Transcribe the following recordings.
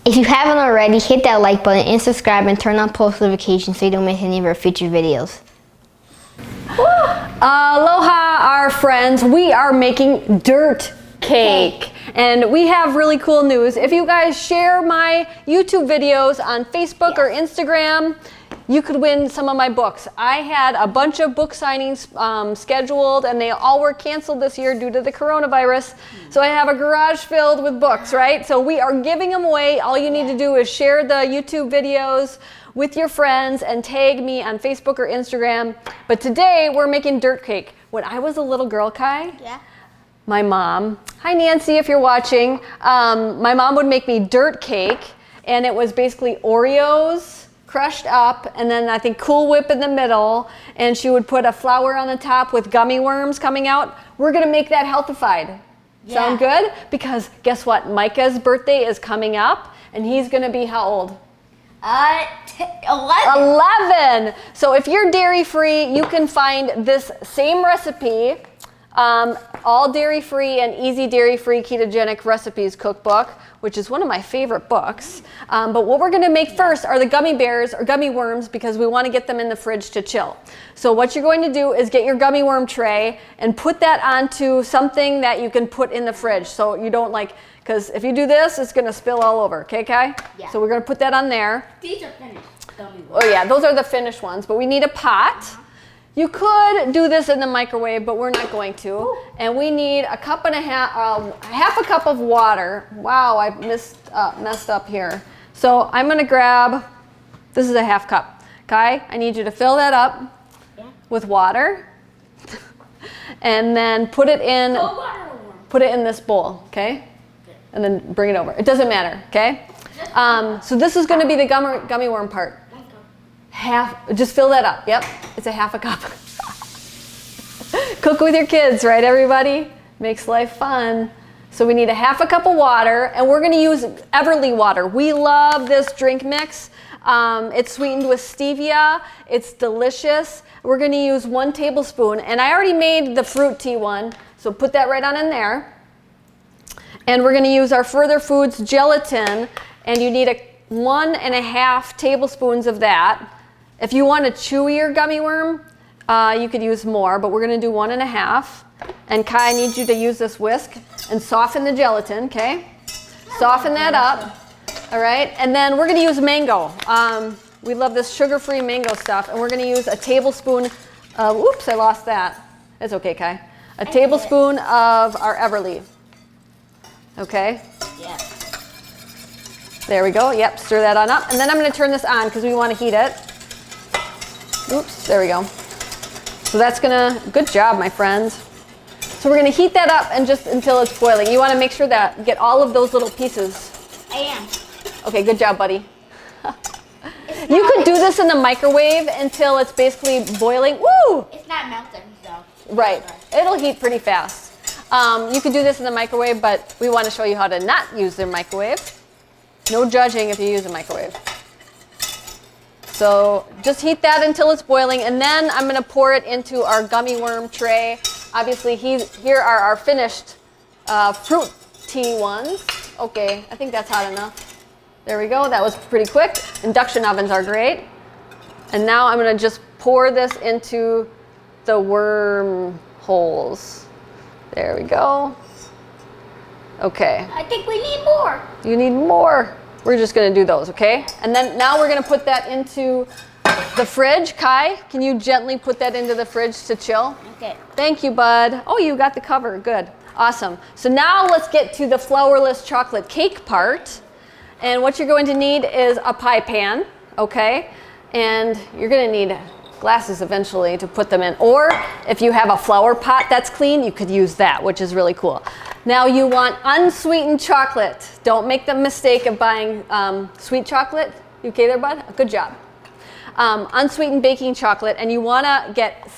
If you haven't already, hit that like button and subscribe and turn on post notifications so you don't miss any of our future videos. Aloha, our friends. We are making dirt cake. And we have really cool news. If you guys share my YouTube videos on Facebook or Instagram, you could win some of my books. I had a bunch of book signings scheduled, and they all were canceled this year due to the coronavirus. So I have a garage filled with books, right? So we are giving them away. All you need to do is share the YouTube videos with your friends and tag me on Facebook or Instagram. But today we're making dirt cake. When I was a little girl, Kai, my mom, hi Nancy if you're watching, my mom would make me dirt cake, and it was basically Oreos crushed up, and then I think Cool Whip in the middle, and she would put a flour on the top with gummy worms coming out. We're gonna make that healthified. Sound good? Because guess what? Micah's birthday is coming up, and he's gonna be how old? 11. So if you're dairy free, you can find this same recipe, all dairy free and easy dairy free ketogenic recipes cookbook, which is one of my favorite books. But what we're gonna make first are the gummy bears or gummy worms, because we wanna get them in the fridge to chill. So what you're going to do is get your gummy worm tray and put that onto something that you can put in the fridge. So you don't because if you do this, it's gonna spill all over, okay, Kai? Yeah. So we're gonna put that on there. These are finished gummy worms. Oh yeah, those are the finished ones, but we need a pot. You could do this in the microwave, but we're not going to. And we need a cup and a half, half a cup of water. Wow, I messed up here. So I'm gonna grab, this is a half cup. Kai, I need you to fill that up with water. And then put it in this bowl, okay? And then bring it over. It doesn't matter, okay? So this is gonna be the gummy worm part. Just fill that up. Yep, it's a half a cup. Cook with your kids, right, everybody? Makes life fun. So we need a half a cup of water, and we're gonna use Everly water. We love this drink mix. It's sweetened with stevia. It's delicious. We're gonna use 1 tablespoon, and I already made the fruit tea one, so put that right on in there. And we're gonna use our Further Foods gelatin, and you need 1.5 tablespoons of that. If you want a chewier gummy worm, you could use more, but we're gonna do 1.5. And Kai, I need you to use this whisk and soften the gelatin, okay? Soften that up, all right? And then we're gonna use mango. We love this sugar-free mango stuff, and we're gonna use a tablespoon of, oops, I lost that. It's okay, Kai. A tablespoon of our Everly, okay? Yeah. There we go, yep, stir that on up. And then I'm gonna turn this on because we wanna heat it. Oops, there we go. So that's good job, my friends. So we're gonna heat that up and just until it's boiling. You wanna make sure that, get all of those little pieces. I am. Okay, good job, buddy. You could do this in the microwave until it's basically boiling. Woo! It's not melting, so. Right, it'll heat pretty fast. You could do this in the microwave, but we wanna show you how to not use the microwave. No judging if you use a microwave. So just heat that until it's boiling, and then I'm gonna pour it into our gummy worm tray. Obviously, here are our finished fruit tea ones. Okay, I think that's hot enough. There we go, that was pretty quick. Induction ovens are great. And now I'm gonna just pour this into the worm holes. There we go. Okay. I think we need more. You need more. We're just gonna do those, okay? And then now we're gonna put that into the fridge. Kai, can you gently put that into the fridge to chill? Okay. Thank you, bud. Oh, you got the cover, good. Awesome. So now let's get to the flourless chocolate cake part. And what you're going to need is a pie pan, okay? And you're gonna need glasses eventually to put them in. Or if you have a flower pot that's clean, you could use that, which is really cool. Now you want unsweetened chocolate. Don't make the mistake of buying sweet chocolate. You okay there, bud? Good job. Unsweetened baking chocolate, and you wanna get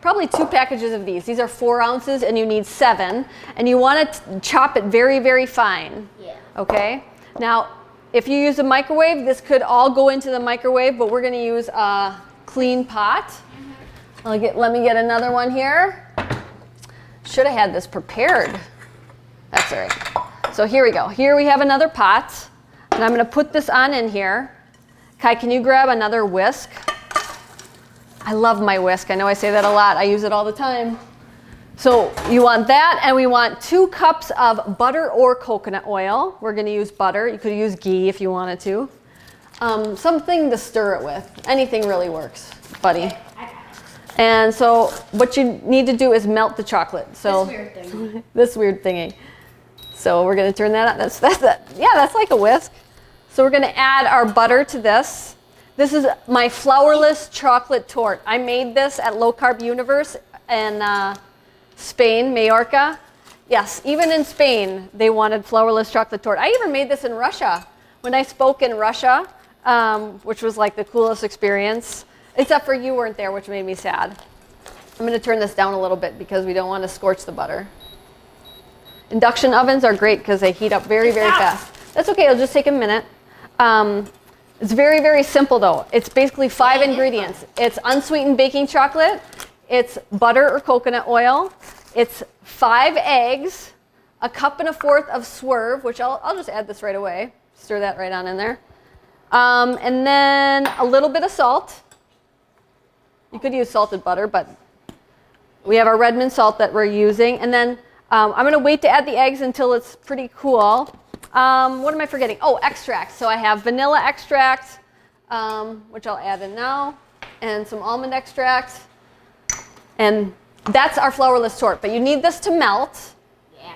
probably 2 packages of these. These are 4 ounces, and you need 7. And you wanna chop it very, very fine. Yeah. Okay? Now, if you use a microwave, this could all go into the microwave, but we're gonna use a clean pot. Let me get another one here. Should have had this prepared. That's all right. So here we go. Here we have another pot. And I'm going to put this on in here. Kai, can you grab another whisk? I love my whisk. I know I say that a lot. I use it all the time. So you want that, and we want 2 cups of butter or coconut oil. We're going to use butter. You could use ghee if you wanted to. Something to stir it with. Anything really works, buddy. And so what you need to do is melt the chocolate. So This weird thing. this weird thingy. So we're going to turn that on. That's like a whisk. So we're going to add our butter to this. This is my flourless chocolate torte. I made this at Low Carb Universe in Spain, Mallorca. Yes, even in Spain, they wanted flourless chocolate torte. I even made this in Russia. When I spoke in Russia, which was like the coolest experience, except for you weren't there, which made me sad. I'm going to turn this down a little bit because we don't want to scorch the butter. Induction ovens are great because they heat up very, very fast. That's okay, it'll just take a minute. It's very, very simple though. It's basically 5 ingredients. It's unsweetened baking chocolate, it's butter or coconut oil, it's 5 eggs, 1.25 cups of swerve, which I'll just add this right away. Stir that right on in there. And then a little bit of salt. You could use salted butter, but we have our Redmond salt that we're using. And then I'm going to wait to add the eggs until it's pretty cool. What am I forgetting? Oh, extract. So I have vanilla extract, which I'll add in now, and some almond extract. And that's our flourless torte. But you need this to melt. Yeah.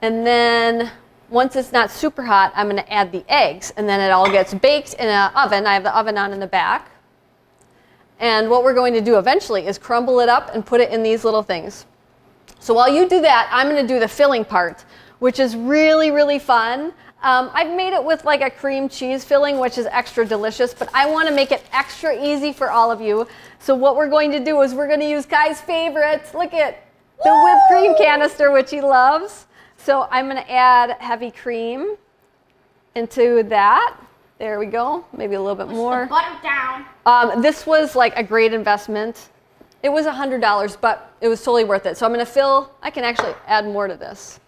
And then once it's not super hot, I'm going to add the eggs. And then it all gets baked in an oven. I have the oven on in the back. And what we're going to do eventually is crumble it up and put it in these little things. So while you do that, I'm going to do the filling part, which is really, really fun. I've made it with like a cream cheese filling, which is extra delicious, but I want to make it extra easy for all of you. So what we're going to do is we're going to use Kai's favorite. Look at the whipped cream canister, which he loves. So I'm going to add heavy cream into that. There we go. Maybe a little bit more. The butter down. This was like a great investment. It was $100, but it was totally worth it. So I'm going to fill. I can actually add more to this.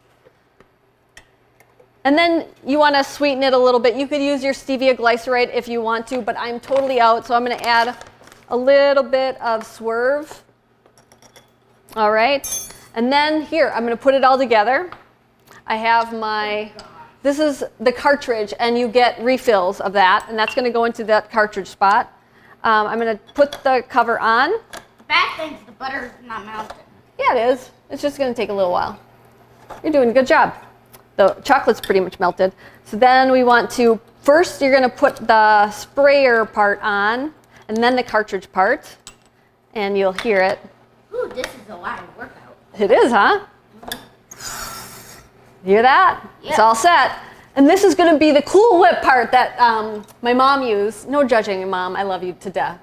And then you want to sweeten it a little bit. You could use your stevia glyceride if you want to, but I'm totally out. So I'm going to add a little bit of swerve. All right. And then here, I'm going to put it all together. I have my, this is the cartridge, and you get refills of that. And that's going to go into that cartridge spot. I'm going to put the cover on. The bad thing is the butter's not melted. Yeah, it is. It's just going to take a little while. You're doing a good job. The chocolate's pretty much melted. So then we want to, first you're going to put the sprayer part on, and then the cartridge part, and you'll hear it. Ooh, this is a lot of workout. It is, huh? Hear that? Yep. It's all set. And this is going to be the Cool Whip part that my mom used. No judging, Mom. I love you to death.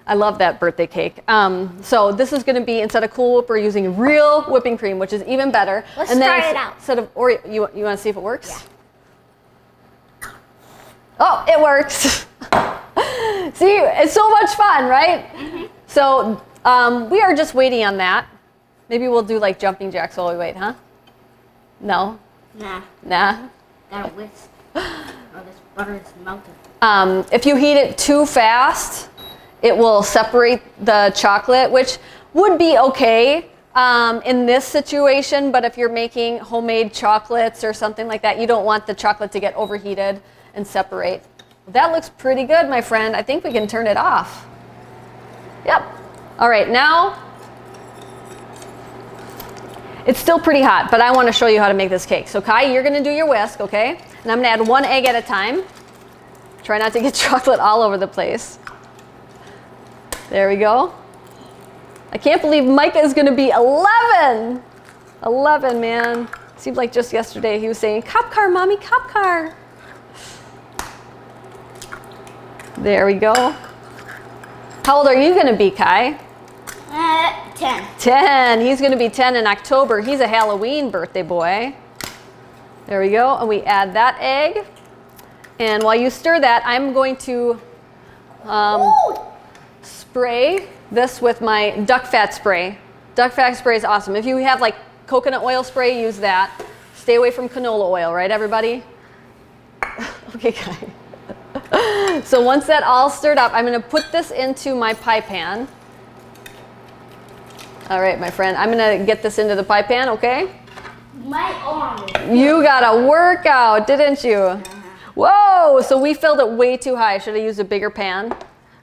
I love that birthday cake. So this is going to be, instead of Cool Whip, we're using real whipping cream, which is even better. Let's and then try it out. Instead of Oreo, you want to see if it works? Yeah. Oh, it works. See, it's so much fun, right? Mm-hmm. So we are just waiting on that. Maybe we'll do like jumping jacks while we wait, huh? No? Nah, Nah? gotta whisk. Oh, this butter is melted. If you heat it too fast, it will separate the chocolate, which would be okay in this situation, but if you're making homemade chocolates or something like that, you don't want the chocolate to get overheated and separate. That looks pretty good, my friend. I think we can turn it off. Yep. All right, now it's still pretty hot, but I want to show you how to make this cake. So Kai, you're going to do your whisk, okay? And I'm going to add 1 egg at a time. Try not to get chocolate all over the place. There we go. I can't believe Micah is going to be 11. 11, man. Seemed like just yesterday he was saying, "Cop car, mommy, cop car." There we go. How old are you going to be, Kai? 10. 10. He's going to be 10 in October. He's a Halloween birthday boy. There we go. And we add that egg. And while you stir that, I'm going to spray this with my duck fat spray. Duck fat spray is awesome. If you have like coconut oil spray, use that. Stay away from canola oil, right, everybody? Okay, guys. So once that all stirred up, I'm gonna put this into my pie pan. All right, my friend, I'm gonna get this into the pie pan, okay? My arm. You got a workout, didn't you? Whoa, so we filled it way too high. Should I use a bigger pan,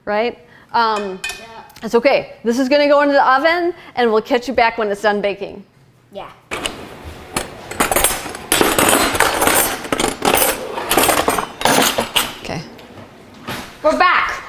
right? It's okay. This is gonna go into the oven and we'll catch you back when it's done baking. Yeah. Okay. We're back.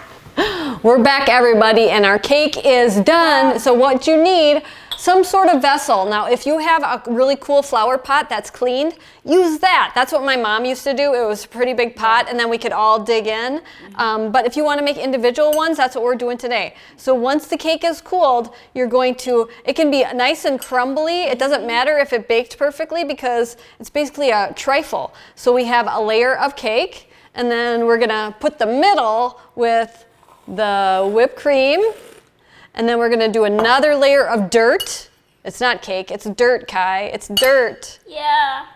We're back, everybody, and our cake is done. So what you need, some sort of vessel. Now, if you have a really cool flower pot that's cleaned, use that. That's what my mom used to do. It was a pretty big pot, and then we could all dig in. But if you want to make individual ones, that's what we're doing today. So once the cake is cooled, you're going to, it can be nice and crumbly. It doesn't matter if it baked perfectly because it's basically a trifle. So we have a layer of cake, and then we're gonna put the middle with the whipped cream, and then we're gonna do another layer of dirt. It's not cake, it's dirt, Kai. It's dirt. Yeah.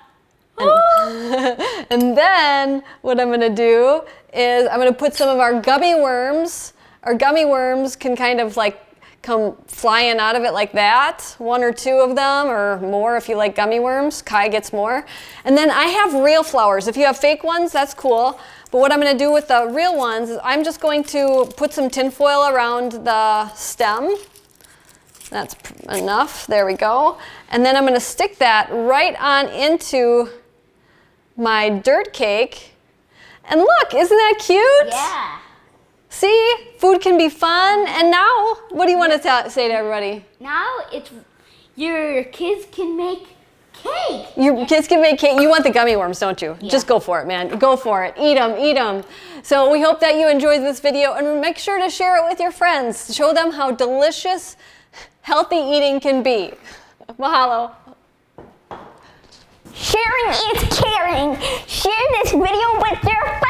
And then what I'm gonna do is I'm gonna put some of our gummy worms. Our gummy worms can kind of like come flying out of it like that. 1 or 2 of them or more if you like gummy worms. Kai gets more. And then I have real flowers. If you have fake ones, that's cool. But what I'm gonna do with the real ones is I'm just going to put some tin foil around the stem. That's enough, there we go. And then I'm gonna stick that right on into my dirt cake. And look, isn't that cute? Yeah. See, food can be fun. And now, what do you want to say to everybody? Now it's your kids can make cake. Your kids can make cake. You want the gummy worms, don't you? Yeah. Just go for it, man. Go for it. Eat them, eat them. So we hope that you enjoyed this video and make sure to share it with your friends. Show them how delicious, healthy eating can be. Mahalo. Sharing is caring. Share this video with your friends.